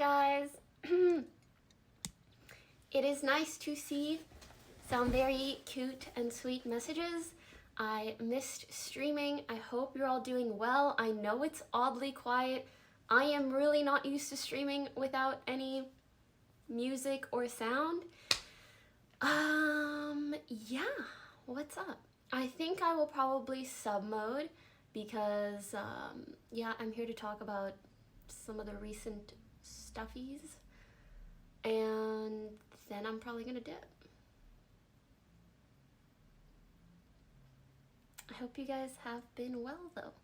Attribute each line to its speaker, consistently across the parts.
Speaker 1: guys. It is nice to see some very cute and sweet messages. I missed streaming. I hope you're all doing well. I know it's oddly quiet. I am really not used to streaming without any music or sound. Yeah, what's up? I think I will probably sub mode because, yeah, I'm here to talk about some of the recent stuffies, and then I'm probably gonna dip. I hope you guys have been well, though.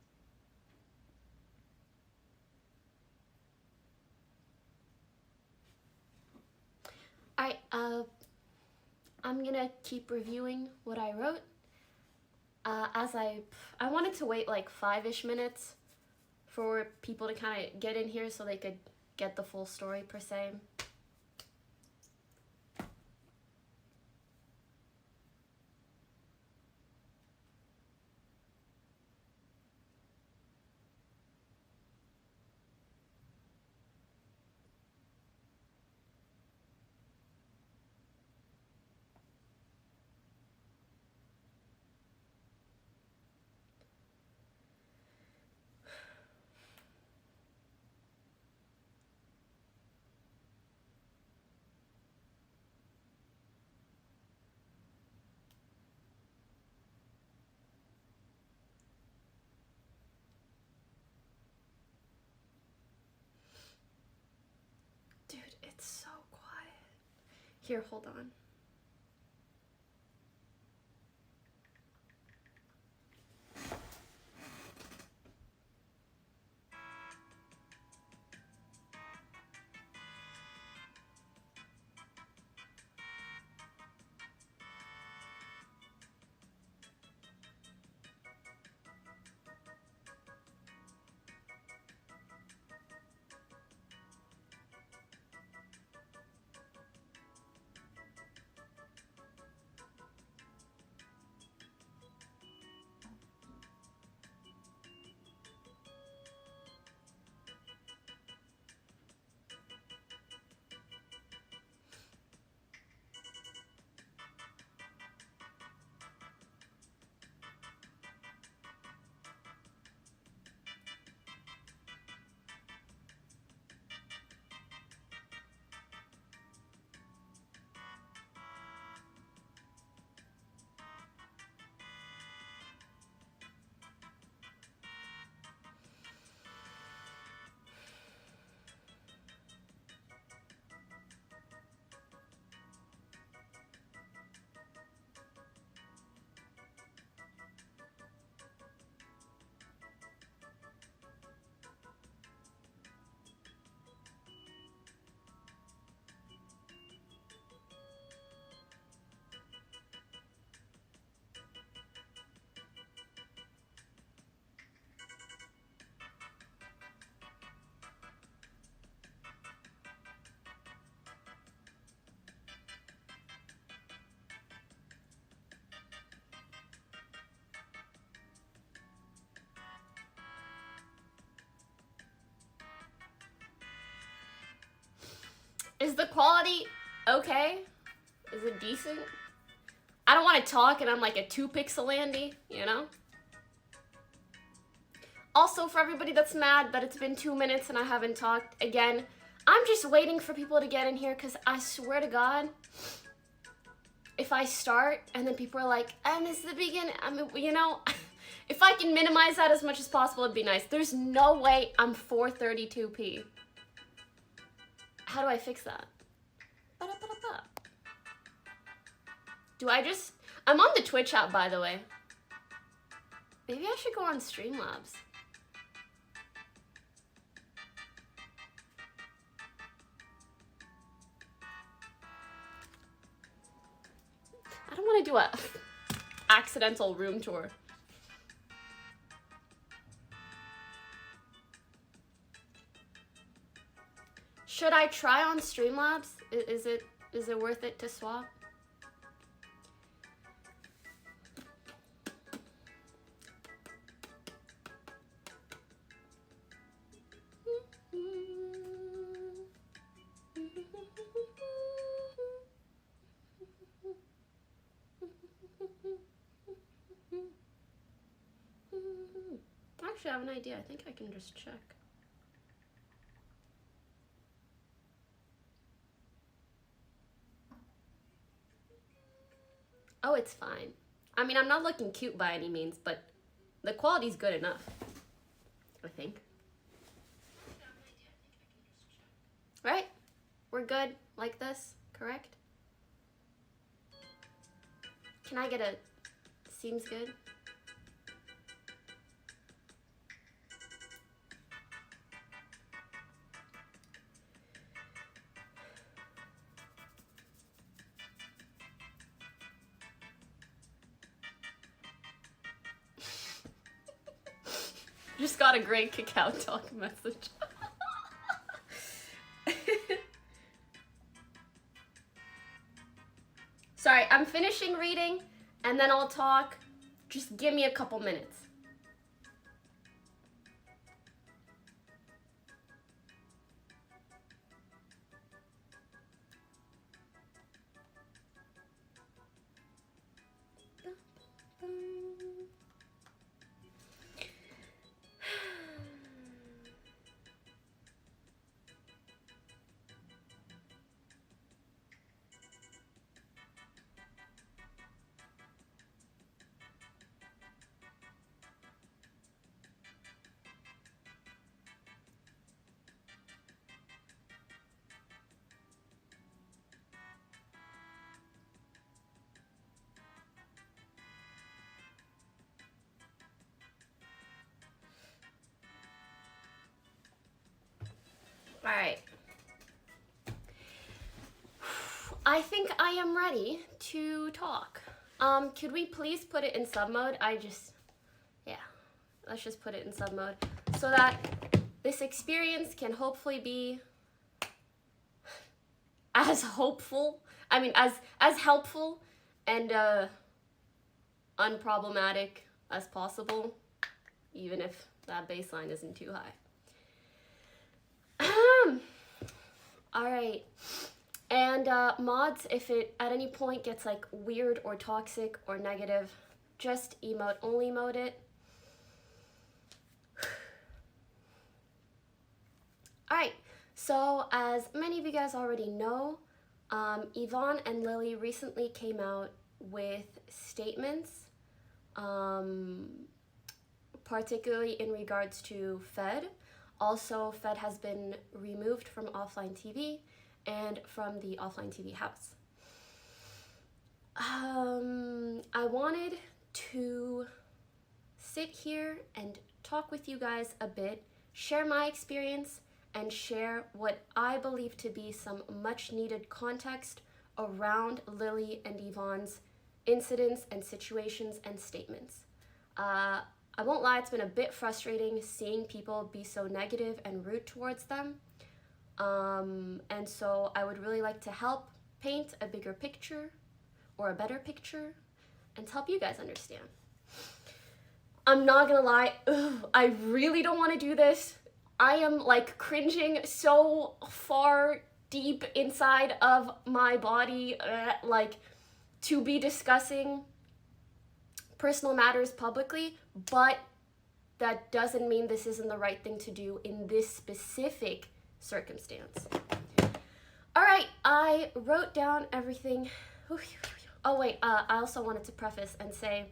Speaker 1: Alright, I'm gonna keep reviewing what I wrote. As I wanted to wait like 5-ish minutes for people to kind of get in here so they could get the full story per se. Dude, it's so quiet. Here, hold on. Is the quality okay? Is it decent? I don't want to talk and I'm like a 2-pixel Andy, you know? Also, for everybody that's mad that it's been 2 minutes and I haven't talked again, I'm just waiting for people to get in here because I swear to God, if I start and then people are like, and this is the beginning, I mean, you know, if I can minimize that as much as possible, it'd be nice. There's no way I'm 432p. How do I fix that? Do I just... I'm on the Twitch app, by the way. Maybe I should go on Streamlabs. I don't want to do a accidental room tour. Should I try on Streamlabs? Is it worth it to swap? Actually, I have an idea. I think I can just check. Oh, it's fine. I mean, I'm not looking cute by any means, but the quality's good enough, I think. Right? We're good like this, correct? Can I get a seems good? Just got a great kick out talk message. Sorry, I'm finishing reading and then I'll talk. Just give me a couple minutes. All right. I think I am ready to talk. Could we please put it in sub mode? Yeah, let's just put it in sub mode so that this experience can hopefully be as hopeful, as helpful and unproblematic as possible, even if that baseline isn't too high. All right. And mods, if it at any point gets like weird or toxic or negative, just only emote it. All right, so as many of you guys already know, Yvonne and Lily recently came out with statements, particularly in regards to VoD. Also, VoD has been removed from OfflineTv and from the OfflineTv house. I wanted to sit here and talk with you guys a bit, share my experience, and share what I believe to be some much needed context around Lily and Yvonne's incidents and situations and statements. I won't lie, it's been a bit frustrating seeing people be so negative and rude towards them. And so I would really like to help paint a bigger picture or a better picture and to help you guys understand. I'm not gonna lie, I really don't want to do this. I am like cringing so far deep inside of my body, like to be discussing personal matters publicly, but that doesn't mean this isn't the right thing to do in this specific circumstance. All right, I wrote down everything. Oh wait, I also wanted to preface and say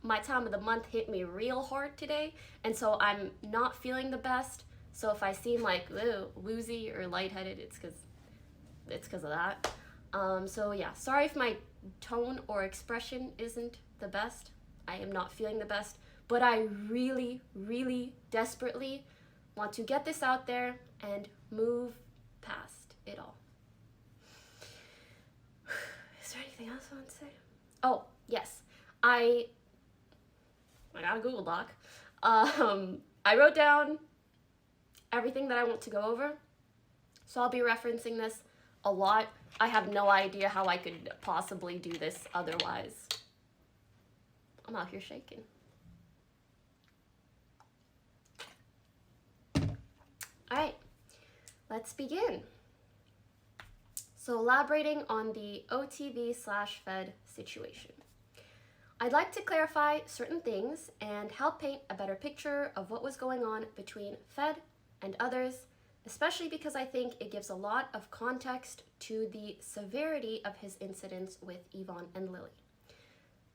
Speaker 1: my time of the month hit me real hard today, and so I'm not feeling the best. So if I seem like woozy or lightheaded, it's because of that. So yeah, sorry if my tone or expression isn't the best. I am not feeling the best, but I really, really desperately want to get this out there and move past it all. Is there anything else I want to say? Oh, yes. I got a Google Doc. I wrote down everything that I want to go over, so I'll be referencing this a lot. I have no idea how I could possibly do this otherwise. I'm out here shaking. All right, let's begin. So elaborating on the OTV/VoD situation. I I'd like to clarify certain things and help paint a better picture of what was going on between Fed and others, especially because I think it gives a lot of context to the severity of his incidents with Yvonne and Lily.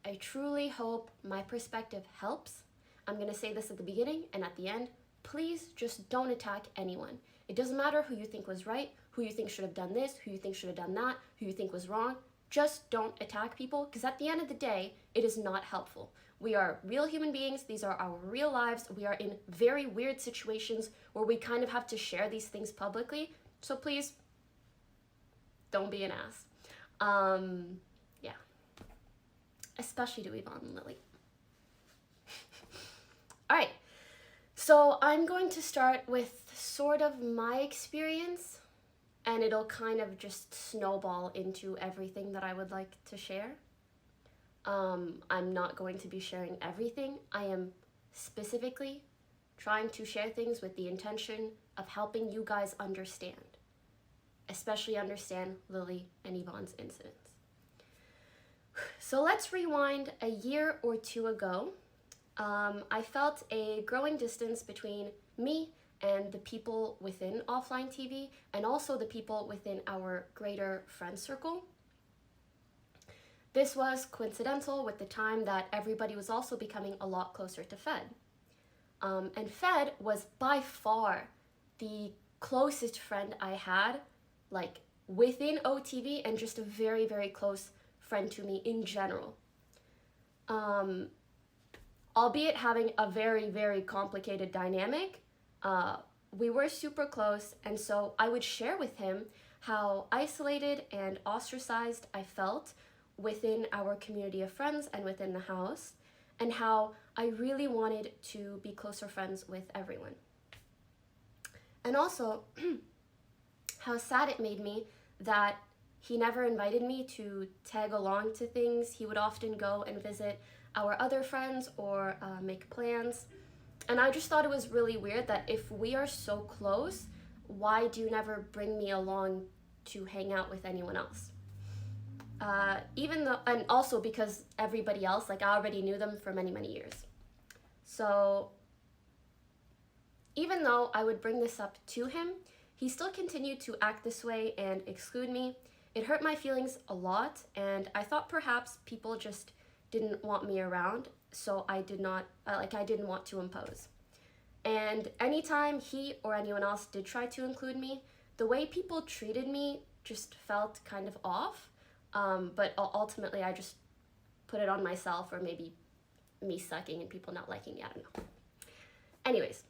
Speaker 1: I truly hope my perspective helps. I'm going to say this at the beginning and at the end. Please just don't attack anyone. It doesn't matter who you think was right, who you think should have done this, who you think should have done that, who you think was wrong. Just don't attack people, because at the end of the day, it is not helpful. We are real human beings. These are our real lives. We are in very weird situations where we kind of have to share these things publicly. So please, don't be an ass. Yeah. Especially to Yvonne and Lily. All right. So I'm going to start with sort of my experience, and it'll kind of just snowball into everything that I would like to share. I'm not going to be sharing everything. I am specifically trying to share things with the intention of helping you guys understand, especially understand Lily and Yvonne's incidents. So let's rewind a year or two ago. I felt a growing distance between me and the people within OfflineTv, and also the people within our greater friend circle. This was coincidental with the time that everybody was also becoming a lot closer to Fed. And Fed was by far the closest friend I had, like within OTV, and just a very, very close friend to me in general. Albeit having a very, very complicated dynamic, we were super close, and so I would share with him how isolated and ostracized I felt within our community of friends and within the house, and how I really wanted to be closer friends with everyone. And also, how sad it made me that he never invited me to tag along to things. He would often go and visit our other friends or make plans. And I just thought it was really weird that if we are so close, why do you never bring me along to hang out with anyone else? Even though, and also because everybody else, like I already knew them for many, many years. So even though I would bring this up to him, he still continued to act this way and exclude me. It hurt my feelings a lot, and I thought perhaps people just didn't want me around, so I didn't want to impose. And anytime he or anyone else did try to include me, the way people treated me just felt kind of off, but ultimately I just put it on myself, or maybe me sucking and people not liking me, I don't know. Anyways,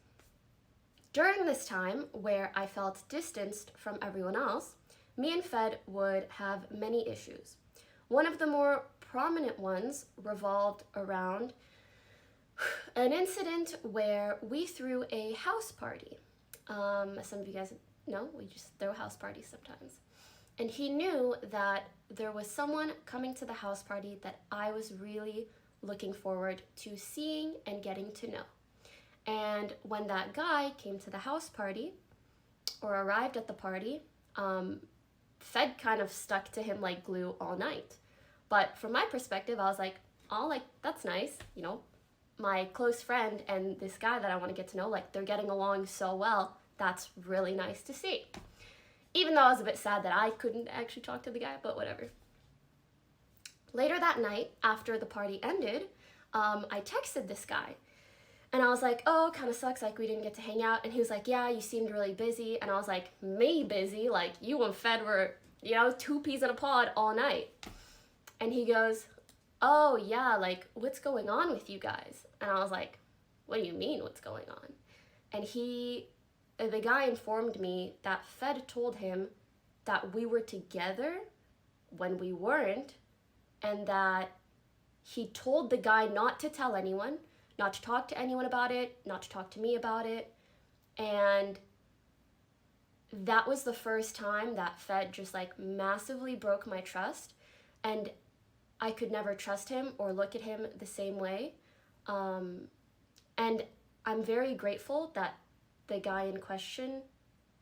Speaker 1: during this time where I felt distanced from everyone else, me and Fed would have many issues. One of the more prominent ones revolved around an incident where we threw a house party. As some of you guys know, we just throw house parties sometimes. And he knew that there was someone coming to the house party that I was really looking forward to seeing and getting to know. And when that guy came to the house party, or arrived at the party, Fed kind of stuck to him like glue all night. But from my perspective, I was like, oh, like, that's nice, you know, my close friend and this guy that I want to get to know, like, they're getting along so well. That's really nice to see. Even though I was a bit sad that I couldn't actually talk to the guy, but whatever. Later that night, after the party ended, I texted this guy. And I was like, oh, kind of sucks, like, we didn't get to hang out. And he was like, yeah, you seemed really busy. And I was like, me busy? Like, you and Fed were, you know, two peas in a pod all night. And he goes, oh, yeah, like, what's going on with you guys? And I was like, what do you mean, what's going on? And the guy informed me that Fed told him that we were together when we weren't, and that he told the guy not to tell anyone, not to talk to anyone about it, not to talk to me about it. And that was the first time that Fed just like massively broke my trust, and I could never trust him or look at him the same way. And I'm very grateful that the guy in question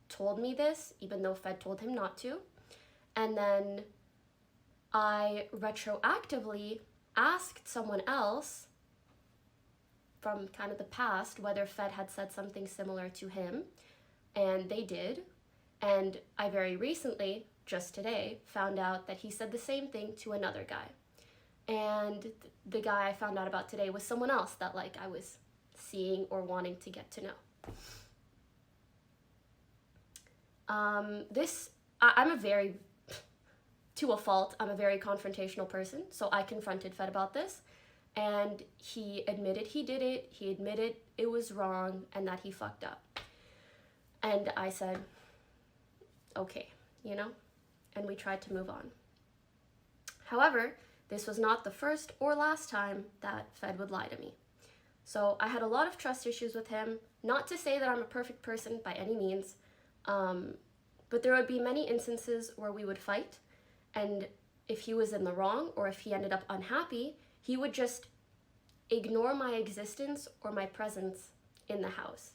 Speaker 1: told me this, even though Fed told him not to. And then I retroactively asked someone else from kind of the past whether Fed had said something similar to him, and they did. And I very recently, just today, found out that he said the same thing to another guy. And the guy I found out about today was someone else that like I was seeing or wanting to get to know. I'm a very, to a fault, I'm a very confrontational person, so I confronted Fed about this, and he admitted he did it, he admitted it was wrong, and that he fucked up. And I said, okay, you know, and we tried to move on. However, this was not the first or last time that Fed would lie to me. So I had a lot of trust issues with him, not to say that I'm a perfect person by any means, but there would be many instances where we would fight, and if he was in the wrong or if he ended up unhappy, he would just ignore my existence or my presence in the house.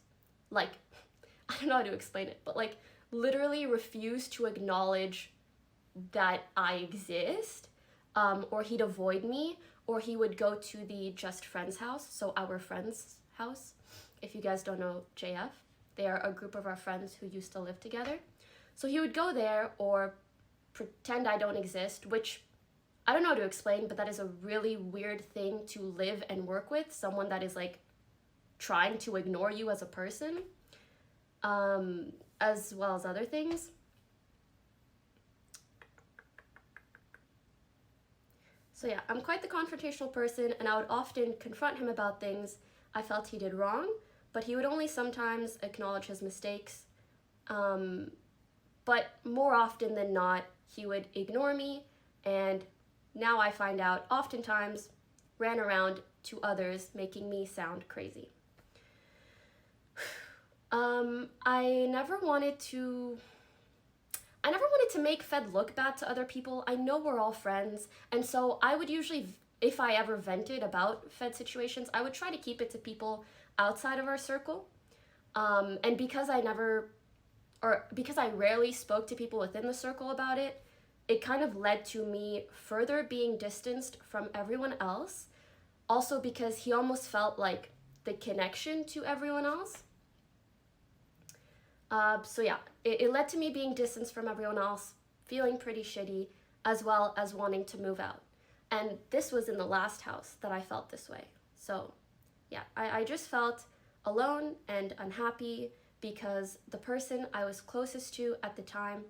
Speaker 1: Like, I don't know how to explain it, but like literally refuse to acknowledge that I exist, or he'd avoid me, or he would go to the just friends house, so our friend's house. If you guys don't know JF, they are a group of our friends who used to live together. So he would go there or pretend I don't exist, which I don't know how to explain, but that is a really weird thing to live and work with, someone that is like trying to ignore you as a person, as well as other things. So yeah, I'm quite the confrontational person, and I would often confront him about things I felt he did wrong, but he would only sometimes acknowledge his mistakes. But more often than not, he would ignore me, and now I find out oftentimes ran around to others, making me sound crazy. I never wanted to make Fed look bad to other people. I know we're all friends, and so I would usually, if I ever vented about Fed situations, I would try to keep it to people outside of our circle. And because I rarely spoke to people within the circle about it, it kind of led to me further being distanced from everyone else. Also because he almost felt like the connection to everyone else. So yeah, it led to me being distanced from everyone else, feeling pretty shitty, as well as wanting to move out. And this was in the last house that I felt this way. So yeah, I just felt alone and unhappy because the person I was closest to at the time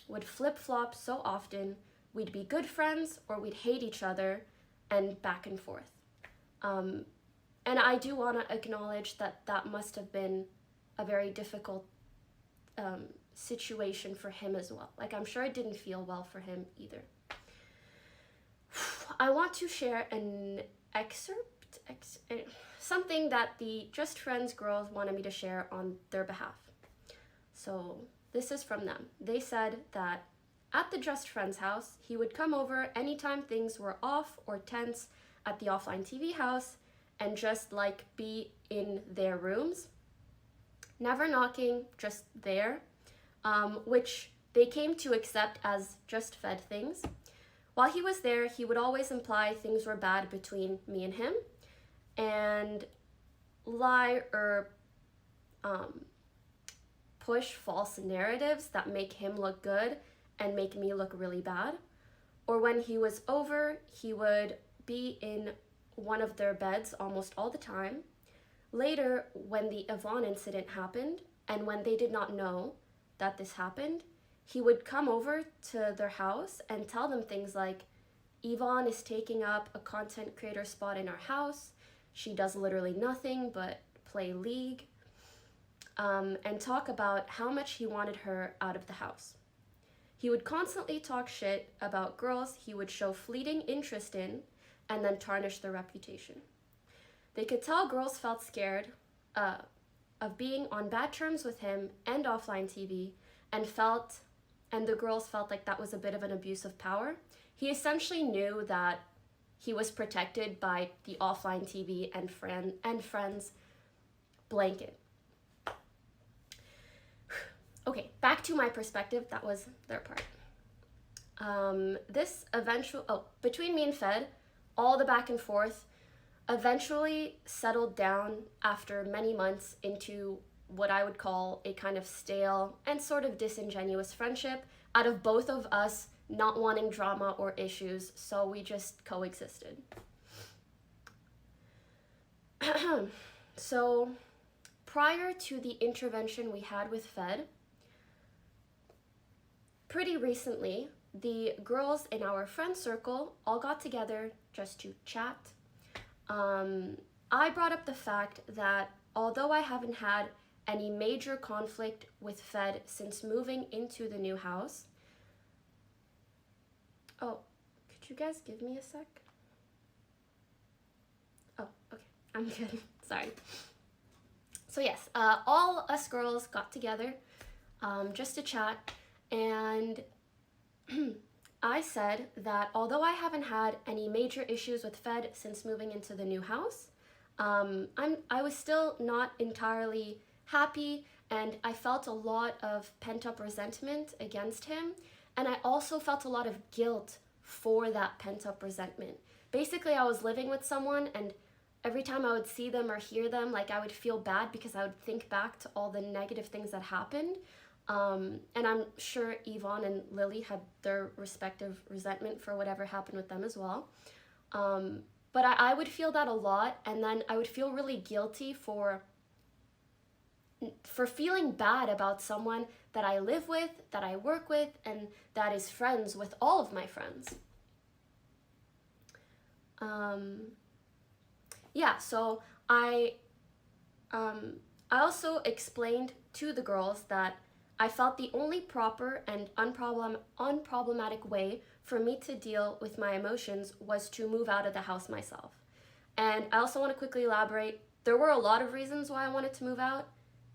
Speaker 1: would flip-flop so often. We'd be good friends or we'd hate each other, and back and forth. And I do want to acknowledge that that must have been a very difficult situation for him as well. Like, I'm sure it didn't feel well for him either. I want to share an excerpt, something that the Just Friends girls wanted me to share on their behalf. So this is from them. They said that at the Just Friends house, he would come over anytime things were off or tense at the OfflineTv house and just like be in their rooms, never knocking, just there, which they came to accept as just Fed things. While he was there, he would always imply things were bad between me and him, and lie or push false narratives that make him look good and make me look really bad. Or when he was over, he would be in one of their beds almost all the time. Later, when the Yvonne incident happened, and when they did not know that this happened, he would come over to their house and tell them things like, Yvonne is taking up a content creator spot in our house. She does literally nothing but play League, and talk about how much he wanted her out of the house. He would constantly talk shit about girls he would show fleeting interest in and then tarnish their reputation. They could tell girls felt scared of being on bad terms with him and OfflineTv, and the girls felt like that was a bit of an abuse of power. He essentially knew that he was protected by the OfflineTv and friends blanket. Okay, back to my perspective. That was their part. Between me and Fed, all the back and forth eventually settled down after many months into what I would call a kind of stale and sort of disingenuous friendship out of both of us not wanting drama or issues, so we just coexisted. So prior to the intervention we had with Fed, pretty recently, the girls in our friend circle all got together just to chat. I brought up the fact that although I haven't had any major conflict with Fed since moving into the new house. Oh, could you guys give me a sec? Oh, okay, I'm good. Sorry. So yes, all us girls got together just to chat, and I said that although I haven't had any major issues with Fed since moving into the new house, I was still not entirely happy, and I felt a lot of pent-up resentment against him, and I also felt a lot of guilt for that pent-up resentment. Basically, I was living with someone, and every time I would see them or hear them, like, I would feel bad because I would think back to all the negative things that happened. And I'm sure Yvonne and Lily had their respective resentment for whatever happened with them as well. But I would feel that a lot, and then I would feel really guilty for feeling bad about someone that I live with, that I work with, and that is friends with all of my friends. Yeah, so I also explained to the girls that I felt the only proper and unproblematic way for me to deal with my emotions was to move out of the house myself. And I also want to quickly elaborate, there were a lot of reasons why I wanted to move out.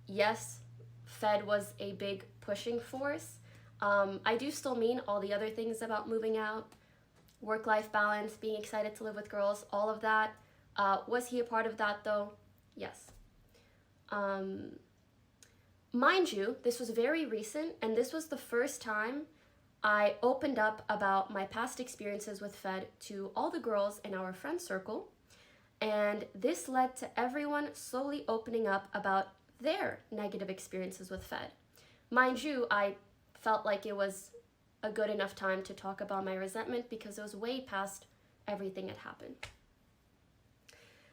Speaker 1: Yes, Fed was a big pushing force. I do still mean all the other things about moving out, work-life balance, being excited to live with girls, all of that. Was he a part of that though? Yes. Mind you, this was very recent, and this was the first time I opened up about my past experiences with Fed to all the girls in our friend circle, and this led to everyone slowly opening up about their negative experiences with Fed. Mind you, I felt like it was a good enough time to talk about my resentment because it was way past everything that happened.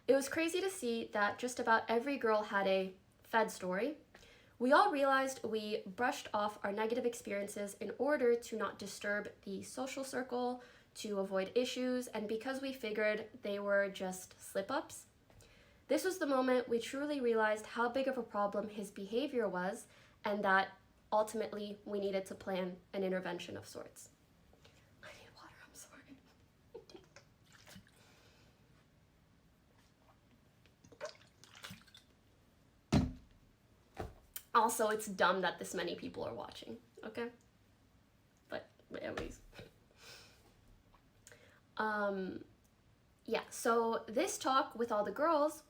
Speaker 1: It was crazy to see that just about every girl had a Fed story. We all realized we brushed off our negative experiences in order to not disturb the social circle, to avoid issues, and because we figured they were just slip-ups. This was the moment we truly realized how big of a problem his behavior was, and that ultimately we needed to plan an intervention of sorts. I need water, I'm sorry. Also, it's dumb that this many people are watching, okay? But anyways. Yeah, so this talk with all the girls,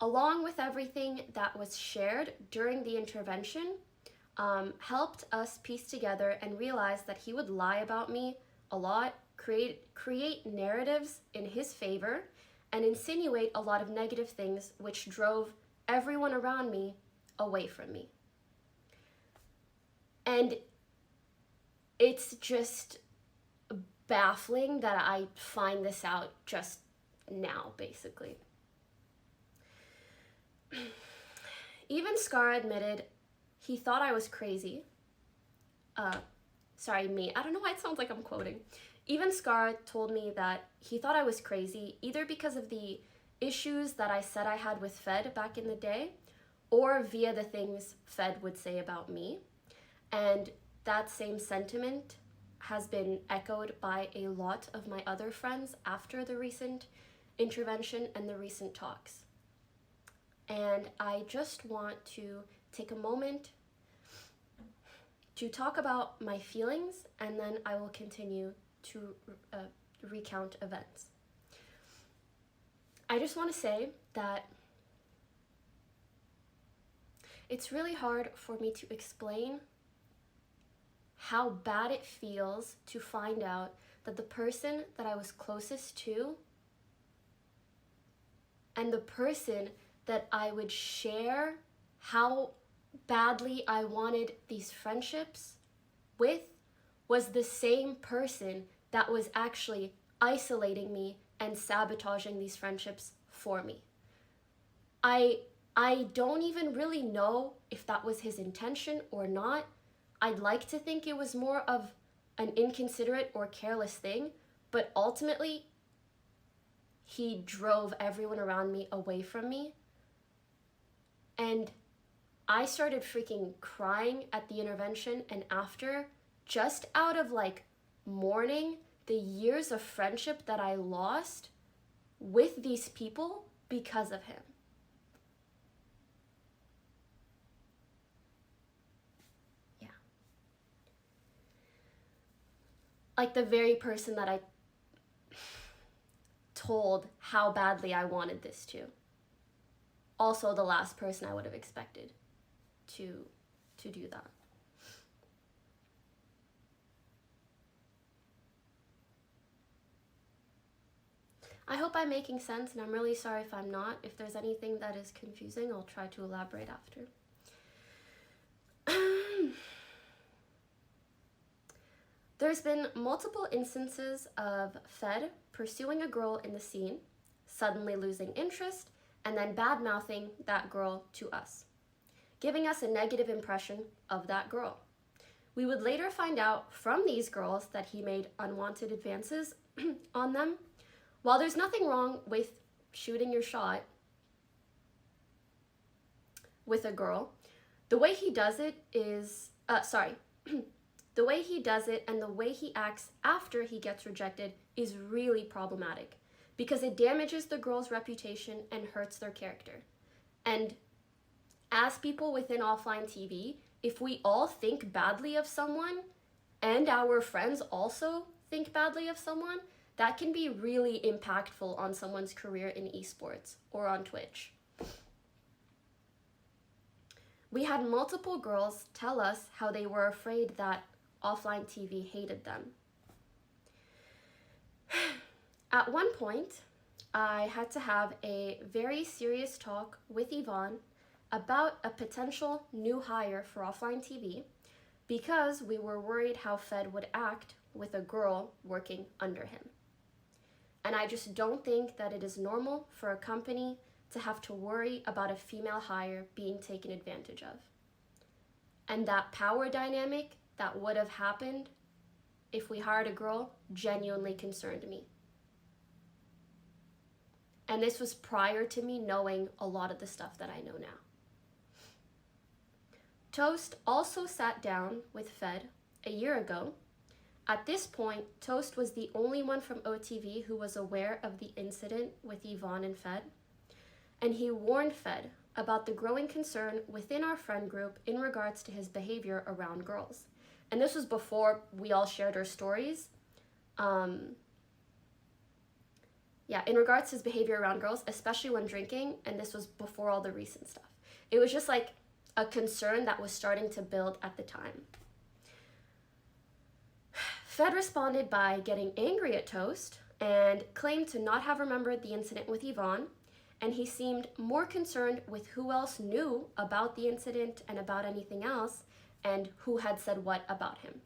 Speaker 1: along with everything that was shared during the intervention, helped us piece together and realize that he would lie about me a lot, create narratives in his favor, and insinuate a lot of negative things which drove everyone around me away from me. And it's just baffling that I find this out just now, basically. Even Scar admitted he thought I was crazy. Sorry, me. I don't know why it sounds like I'm quoting. Even Scar told me that he thought I was crazy, either because of the issues that I said I had with Fed back in the day, or via the things Fed would say about me. And that same sentiment has been echoed by a lot of my other friends after the recent intervention and the recent talks. And I just want to take a moment to talk about my feelings, and then I will continue to recount events. I just want to say that it's really hard for me to explain how bad it feels to find out that the person that I was closest to and the person that I would share how badly I wanted these friendships with was the same person that was actually isolating me and sabotaging these friendships for me. I don't even really know if that was his intention or not. I'd like to think it was more of an inconsiderate or careless thing, but ultimately, he drove everyone around me away from me. And I started freaking crying at the intervention and after, just out of like mourning the years of friendship that I lost with these people because of him. Yeah. Like the very person that I told how badly I wanted this to. Also the last person I would have expected to do that. I hope I'm making sense, and I'm really sorry if I'm not. If there's anything that is confusing, I'll try to elaborate after. There's been multiple instances of Fed pursuing a girl in the scene, suddenly losing interest, and then bad-mouthing that girl to us, giving us a negative impression of that girl. We would later find out from these girls that he made unwanted advances on them. While there's nothing wrong with shooting your shot with a girl, the way he does it is, the way he does it and the way he acts after he gets rejected is really problematic because it damages the girl's reputation and hurts their character. And as people within OfflineTv, if we all think badly of someone and our friends also think badly of someone, that can be really impactful on someone's career in esports or on Twitch. We had multiple girls tell us how they were afraid that OfflineTv hated them. At one point, I had to have a very serious talk with Yvonne about a potential new hire for OfflineTv because we were worried how Fed would act with a girl working under him. And I just don't think that it is normal for a company to have to worry about a female hire being taken advantage of. And that power dynamic that would have happened if we hired a girl genuinely concerned me. And this was prior to me knowing a lot of the stuff that I know now. Toast also sat down with Fed a year ago. At this point, Toast was the only one from OTV who was aware of the incident with Yvonne and Fed, and he warned Fed about the growing concern within our friend group in regards to his behavior around girls. And this was before we all shared our stories. In regards to his behavior around girls, especially when drinking, and this was before all the recent stuff. It was just like a concern that was starting to build at the time. Fed responded by getting angry at Toast and claimed to not have remembered the incident with Yvonne, and he seemed more concerned with who else knew about the incident and about anything else, and who had said what about him.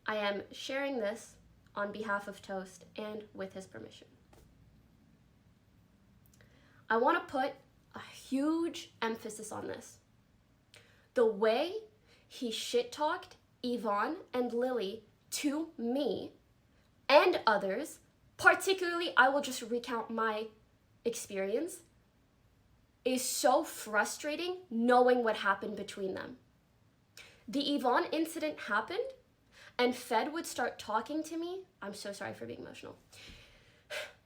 Speaker 1: I am sharing this on behalf of Toast and with his permission. I want to put a huge emphasis on this. The way he shit-talked Yvonne and Lily to me and others, particularly, I will just recount my experience, is so frustrating knowing what happened between them. The Yvonne incident happened and Fed would start talking to me. I'm so sorry for being emotional.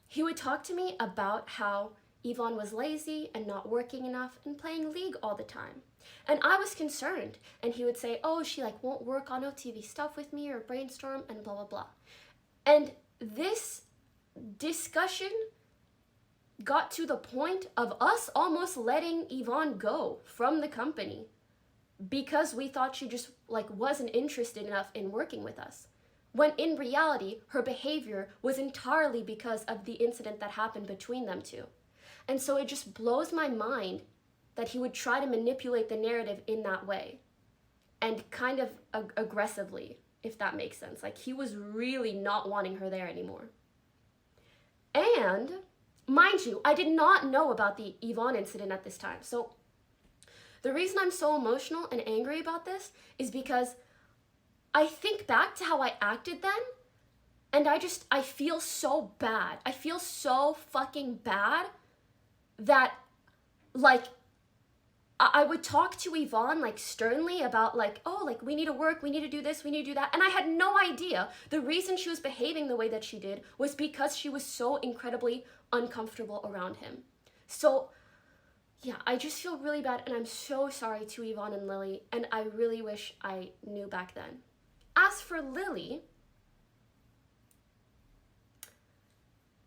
Speaker 1: He would talk to me about how Yvonne was lazy and not working enough and playing League all the time. And I was concerned. And he would say, oh, she won't work on OTV stuff with me or brainstorm and blah, blah, blah. And this discussion got to the point of us almost letting Yvonne go from the company because we thought she just wasn't interested enough in working with us. When in reality, her behavior was entirely because of the incident that happened between them two. And so it just blows my mind that he would try to manipulate the narrative in that way, and kind of aggressively, if that makes sense. Like, he was really not wanting her there anymore. And mind you, I did not know about the Yvonne incident at this time. So the reason I'm so emotional and angry about this is because I think back to how I acted then, and I feel so bad. I feel so fucking bad that, like, I would talk to Yvonne, like, sternly about, like, oh, like, we need to work, we need to do this, we need to do that. And I had no idea the reason she was behaving the way that she did was because she was so incredibly uncomfortable around him. So, yeah, I just feel really bad, and I'm so sorry to Yvonne and Lily, and I really wish I knew back then. As for Lily,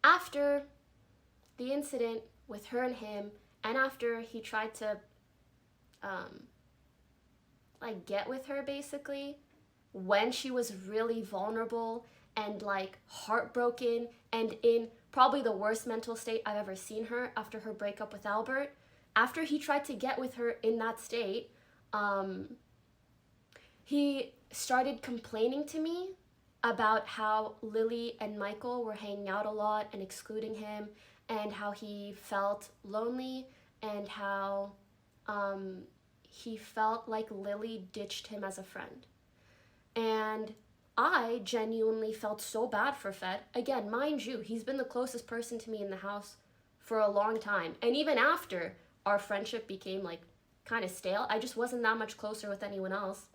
Speaker 1: after the incident with her and him, and after he tried to like, get with her, basically, when she was really vulnerable and, like, heartbroken and in probably the worst mental state I've ever seen her after her breakup with Albert, after he tried to get with her in that state, he started complaining to me about how Lily and Michael were hanging out a lot and excluding him, and how he felt lonely, and how he felt like Lily ditched him as a friend. And I genuinely felt so bad for Fed. Again, mind you, he's been the closest person to me in the house for a long time. And even after our friendship became, like, kind of stale, I just wasn't that much closer with anyone else.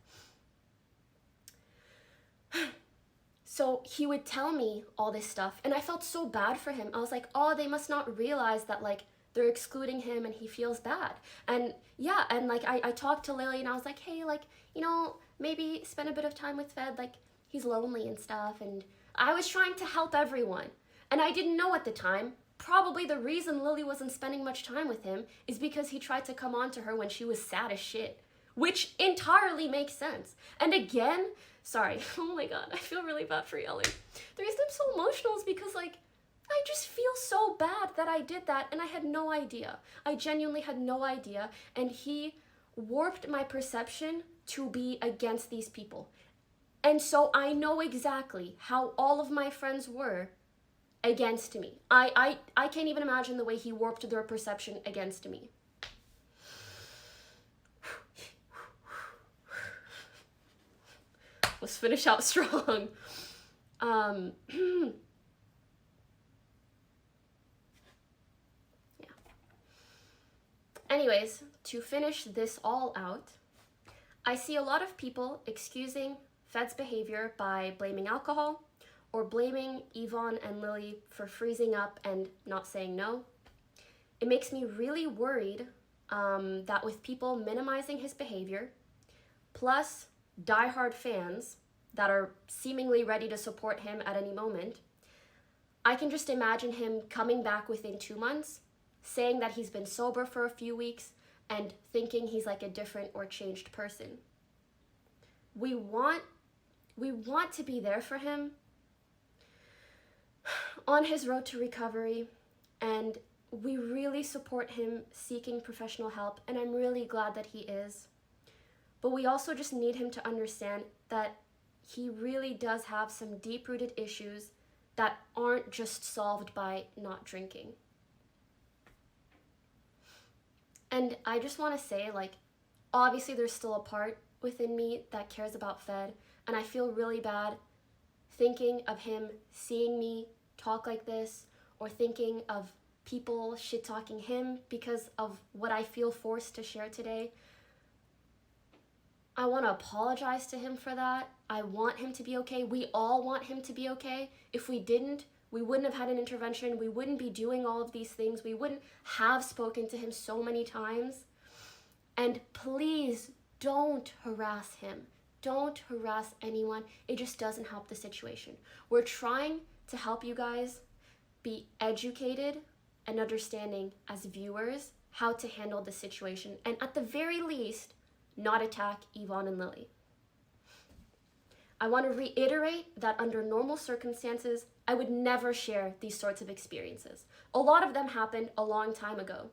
Speaker 1: So he would tell me all this stuff, and I felt so bad for him. I was like, oh, they must not realize that, like, they're excluding him and he feels bad. And yeah, and, like, I talked to Lily, and I was like, hey, like, you know, maybe spend a bit of time with Fed, like, he's lonely and stuff. And I was trying to help everyone. And I didn't know at the time, probably the reason Lily wasn't spending much time with him is because he tried to come on to her when she was sad as shit, which entirely makes sense. And again, sorry, oh my god, I feel really bad for yelling. The reason I'm so emotional is because, like, I just feel so bad that I did that, and I had no idea. I genuinely had no idea, and he warped my perception to be against these people. And so I know exactly how all of my friends were against me. I can't even imagine the way he warped their perception against me. Let's finish out strong. Anyways, to finish this all out, I see a lot of people excusing Fed's behavior by blaming alcohol or blaming Yvonne and Lily for freezing up and not saying no. It makes me really worried that with people minimizing his behavior, plus diehard fans that are seemingly ready to support him at any moment, I can just imagine him coming back within 2 months, saying that he's been sober for a few weeks, and thinking he's like a different or changed person. We want to be there for him on his road to recovery, and we really support him seeking professional help, and I'm really glad that he is. But we also just need him to understand that he really does have some deep-rooted issues that aren't just solved by not drinking. And I just want to say, like, obviously there's still a part within me that cares about Fed, and I feel really bad thinking of him seeing me talk like this, or thinking of people shit-talking him because of what I feel forced to share today. I want to apologize to him for that. I want him to be okay. We all want him to be okay. If we didn't, we wouldn't have had an intervention. We wouldn't be doing all of these things. We wouldn't have spoken to him so many times. And please don't harass him. Don't harass anyone. It just doesn't help the situation. We're trying to help you guys be educated and understanding as viewers how to handle the situation, and at the very least, not attack Yvonne and Lily. I want to reiterate that under normal circumstances, I would never share these sorts of experiences. A lot of them happened a long time ago.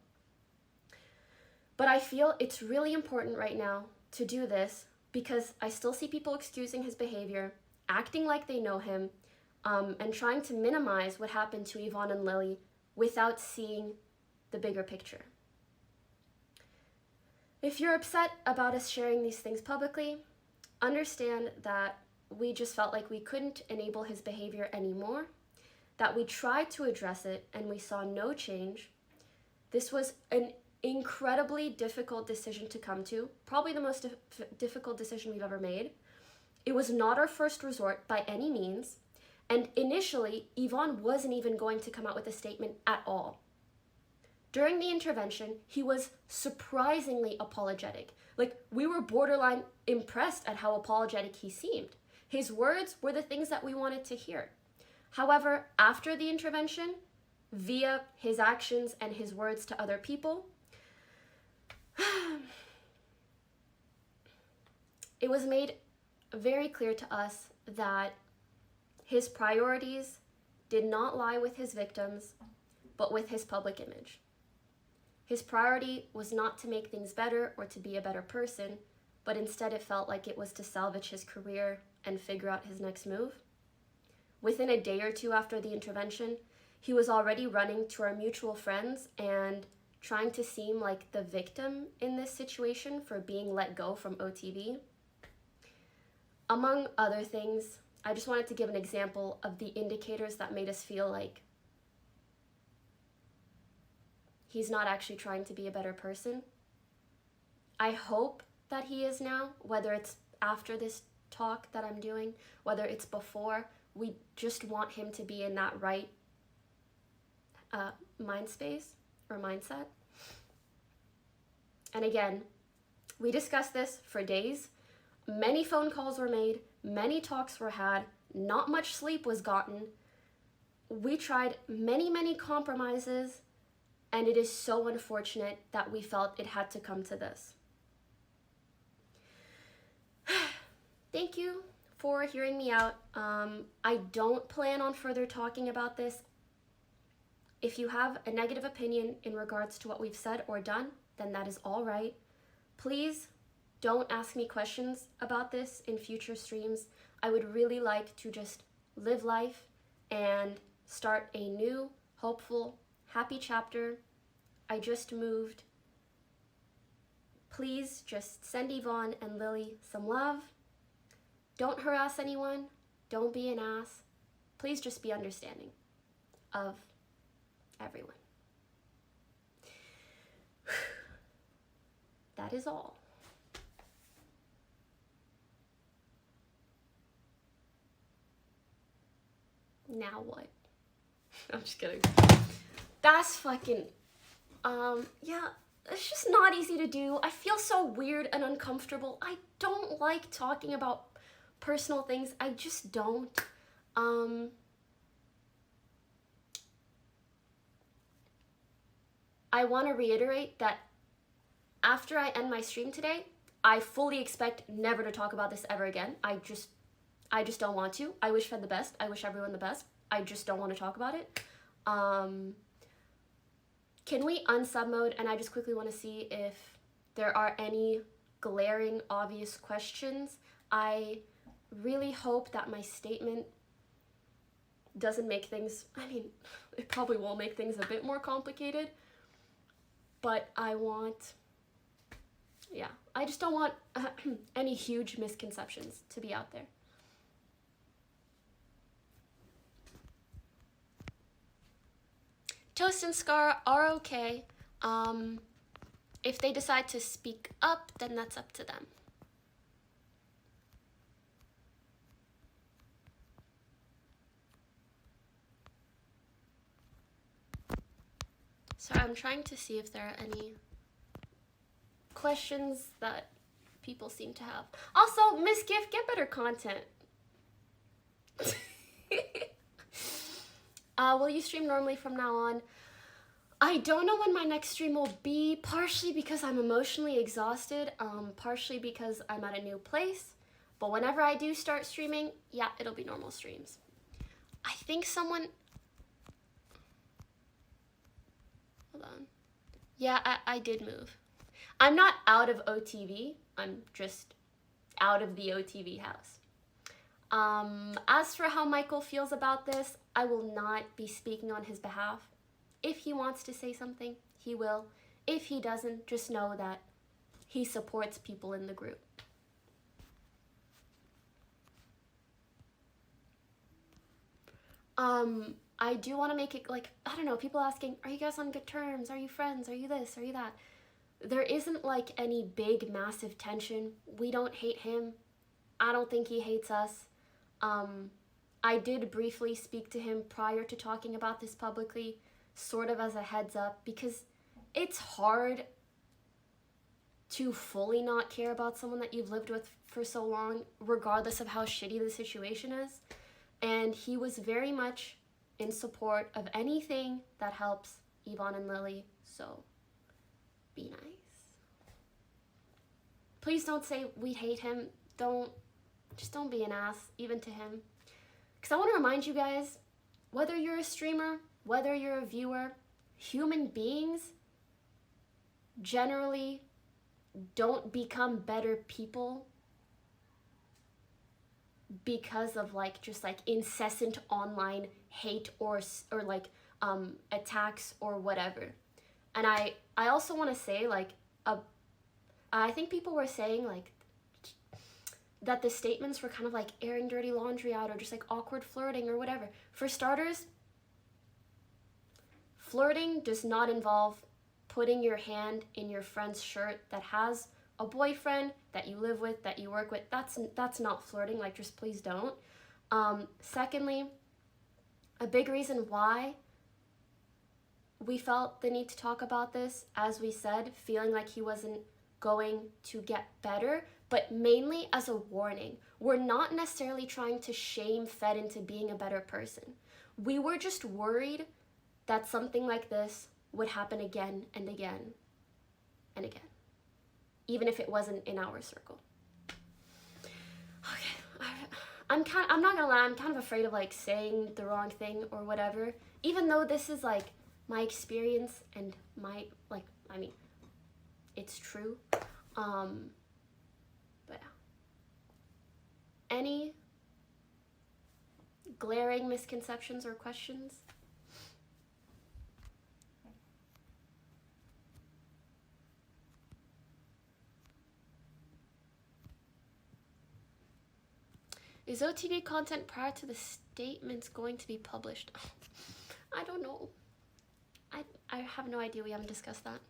Speaker 1: But I feel it's really important right now to do this because I still see people excusing his behavior, acting like they know him, and trying to minimize what happened to Yvonne and Lily without seeing the bigger picture. If you're upset about us sharing these things publicly, understand that we just felt like we couldn't enable his behavior anymore, that we tried to address it and we saw no change. This was an incredibly difficult decision to come to, probably the most difficult decision we've ever made. It was not our first resort by any means, and initially, Yvonne wasn't even going to come out with a statement at all. During the intervention, he was surprisingly apologetic. Like, we were borderline impressed at how apologetic he seemed. His words were the things that we wanted to hear. However, after the intervention, via his actions and his words to other people, it was made very clear to us that his priorities did not lie with his victims, but with his public image. His priority was not to make things better or to be a better person, but instead it felt like it was to salvage his career and figure out his next move. Within a day or two after the intervention, he was already running to our mutual friends and trying to seem like the victim in this situation for being let go from OTV. Among other things, I just wanted to give an example of the indicators that made us feel like he's not actually trying to be a better person. I hope that he is now, whether it's after this talk that I'm doing, whether it's before. We just want him to be in that right mind space or mindset. And again, we discussed this for days. Many phone calls were made, many talks were had, not much sleep was gotten. We tried many compromises, and it is so unfortunate that we felt it had to come to this. Thank you for hearing me out. I don't plan on further talking about this. If you have a negative opinion in regards to what we've said or done, then that is all right. Please don't ask me questions about this in future streams. I would really like to just live life and start a new, hopeful, happy chapter. I just moved. Please just send Yvonne and Lily some love. Don't harass anyone. Don't be an ass. Please just be understanding of everyone. That is all. Now what? I'm just kidding. That's fucking, yeah, it's just not easy to do. I feel so weird and uncomfortable. I don't like talking about personal things. I just don't. I want to reiterate that after I end my stream today, I fully expect never to talk about this ever again. I just don't want to. I wish Fed the best. I wish everyone the best. I just don't want to talk about it. Can we unsub mode? And I just quickly want to see if there are any glaring, obvious questions. I really hope that my statement doesn't make things, I mean, it probably will make things a bit more complicated, but I want, yeah, I just don't want any huge misconceptions to be out there. Toast and Scar are okay. If they decide to speak up, then that's up to them. Sorry, I'm trying to see if there are any questions that people seem to have. Also, Miss Gift, get better content. Will you stream normally from now on? I don't know when my next stream will be, partially because I'm emotionally exhausted, partially because I'm at a new place. But whenever I do start streaming, yeah, it'll be normal streams. I think someone, hold on. Yeah, I did move. I'm not out of OTV. I'm just out of the OTV house. As for how Michael feels about this, I will not be speaking on his behalf. If he wants to say something, he will. If he doesn't, just know that he supports people in the group. I do want to make it like, I don't know, people asking, are you guys on good terms? Are you friends? Are you this? Are you that? There isn't like any big, massive tension. We don't hate him. I don't think he hates us. I did briefly speak to him prior to talking about this publicly, sort of as a heads up, because it's hard to fully not care about someone that you've lived with for so long, regardless of how shitty the situation is. And he was very much in support of anything that helps Yvonne and Lily, so be nice. Please don't say we hate him. Just don't be an ass, even to him. Because I want to remind you guys, whether you're a streamer, whether you're a viewer, human beings generally don't become better people because of like just like incessant online hate or like attacks or whatever. And I also want to say like I think people were saying like that the statements were kind of like airing dirty laundry out or just like awkward flirting or whatever. For starters, flirting does not involve putting your hand in your friend's shirt that has a boyfriend that you live with, that you work with. That's not flirting, like just please don't. Secondly, a big reason why we felt the need to talk about this, as we said, feeling like he wasn't going to get better, but mainly as a warning. We're not necessarily trying to shame Fed into being a better person. We were just worried that something like this would happen again and again and again, even if it wasn't in our circle. Okay, I'm not gonna lie, I'm kind of afraid of like saying the wrong thing or whatever, even though this is like my experience and my, like, I mean, it's true. But yeah. Any glaring misconceptions or questions? Is OTV content prior to the statements going to be published? I don't know. I have no idea. We haven't discussed that.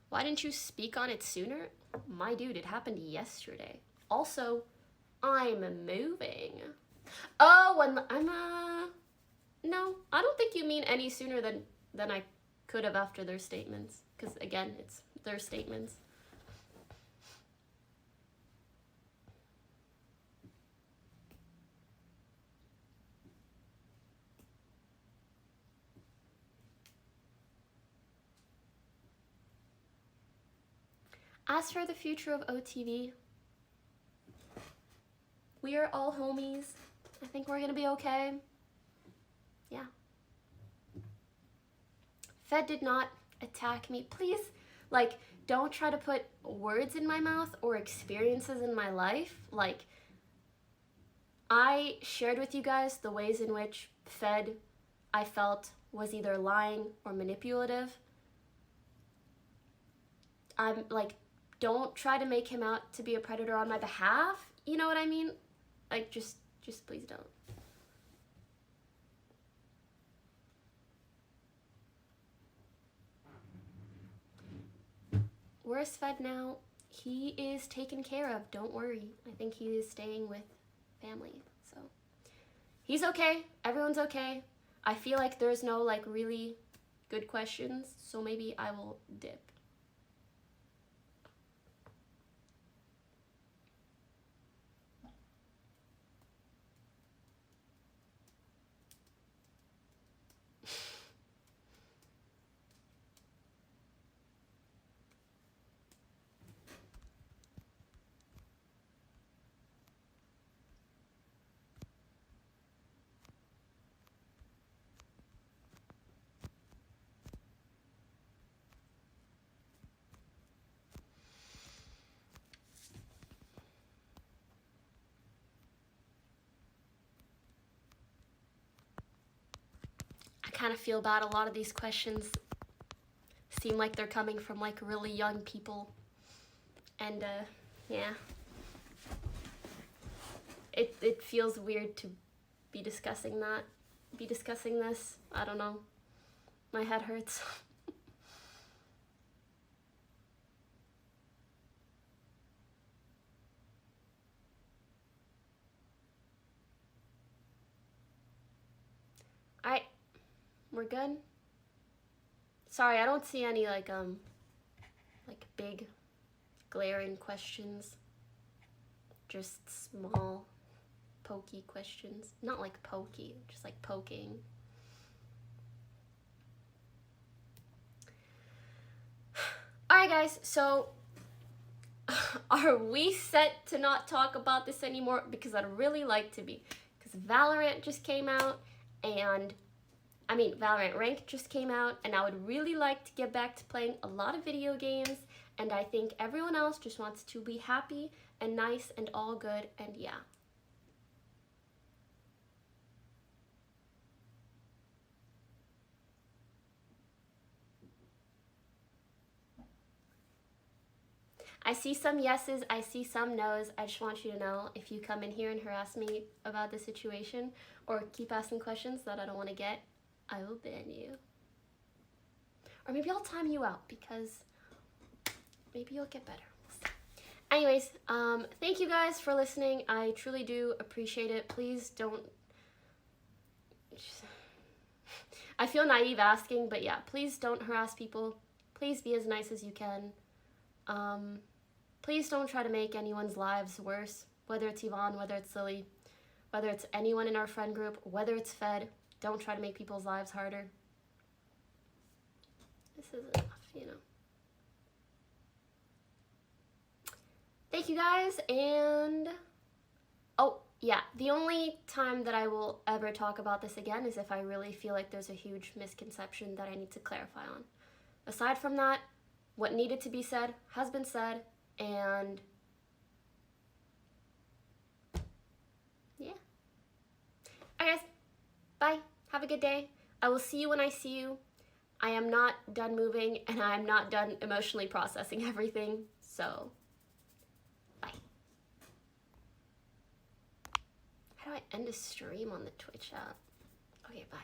Speaker 1: Why didn't you speak on it sooner? My dude, it happened yesterday. Also, I'm moving. Oh, and no, I don't think you mean any sooner than I could have after their statements. Because again, it's their statements. As for the future of OTV, we are all homies. I think we're gonna be okay. Yeah. Fed did not attack me. Please, like, don't try to put words in my mouth or experiences in my life. Like, I shared with you guys the ways in which Fed, I felt, was either lying or manipulative. I'm like, don't try to make him out to be a predator on my behalf. You know what I mean? Like, just please don't. Where's Fed now? He is taken care of. Don't worry. I think he is staying with family. So he's okay. Everyone's okay. I feel like there's no like really good questions. So maybe I will dip. I kind of feel bad. A lot of these questions seem like they're coming from like really young people. And yeah. It feels weird to be discussing this. I don't know. My head hurts. Alright, we're good. Sorry, I don't see any like big glaring questions. Just small pokey questions. Not like pokey, just like poking. Alright guys, so are we set to not talk about this anymore? Because I'd really like to be. Because Valorant just came out, and Valorant Rank just came out, and I would really like to get back to playing a lot of video games, and I think everyone else just wants to be happy and nice and all good, and yeah. I see some yeses, I see some no's. I just want you to know, if you come in here and harass me about the situation or keep asking questions that I don't want to get, I will ban you. Or maybe I'll time you out, because maybe you'll get better. Anyways, thank you guys for listening. I truly do appreciate it. Please don't... I feel naive asking, but yeah, please don't harass people. Please be as nice as you can. Please don't try to make anyone's lives worse, whether it's Yvonne, whether it's Lily, whether it's anyone in our friend group, whether it's Fed. Don't try to make people's lives harder. This is enough, you know. Thank you guys, and oh yeah, the only time that I will ever talk about this again is if I really feel like there's a huge misconception that I need to clarify on. Aside from that, what needed to be said has been said, and yeah. Alright guys, bye. Have a good day. I will see you when I see you. I am not done moving, and I am not done emotionally processing everything, so bye. How do I end a stream on the Twitch app? Okay, bye.